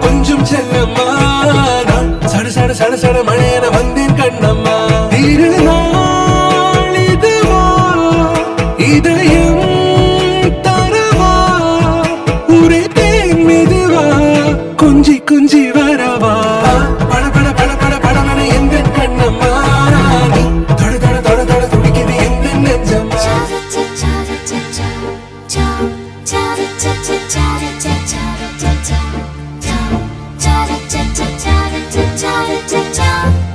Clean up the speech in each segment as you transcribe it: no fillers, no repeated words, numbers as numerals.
கொஞ்சம் செல்லம்மா சட சட சட சட மழையன வந்தேன் கண்ணம்மா திருநாள் இதுவா இதயம் தரவா ஒரே தேன் மெதுவா கொஞ்சி கொஞ்சி வரவா பட பட பட பட படவன எந்த கண்ணம்மா தொட தொட தொட தொட துடிக்குது எந்த நெஞ்சம்மா cha cha cha cha cha cha cha cha cha cha cha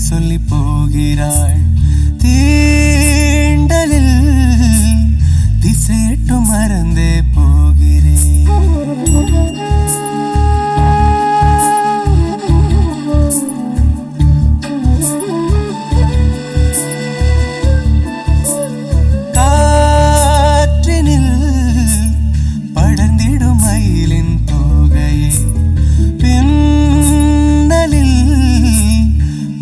சொல்லி போகிறாள். தீண்டலில் திசையட்டு மறந்தே போகிறேன். காற்றினில் படர்ந்திடும் மயிலின் தோகையை பின்னலில்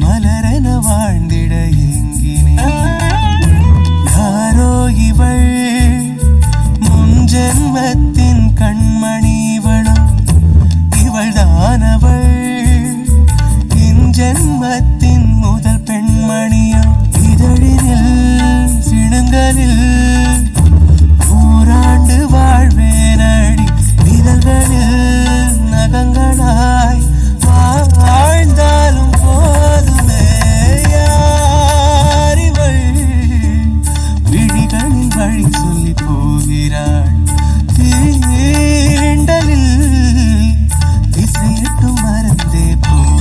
மலரென வாழ்ந்திட எங்கினேன். யாரோ இவள் முன் ஜென்மத்தின் கண்மணி இவளும் இவள் தானவள் இன்ஜென்மத்தின் முதல் பெண்மணியும். இதழினில் சிணுங்களில் ஓராண்டு வாழ்வேனடி விரல்களில் நகங்களாய் வாழ்ந்தாலும் போதுமே. யாரிவள் விழிகளில் வழி சொல்லி போகிறாள். தீண்டலில் திசையிட்டு மறந்தே போகிறேன்.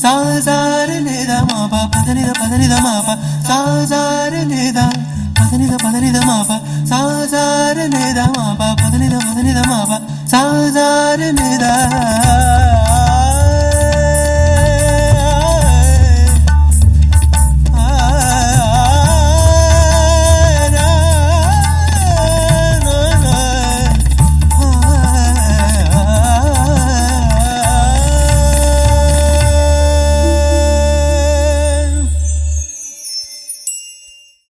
Sa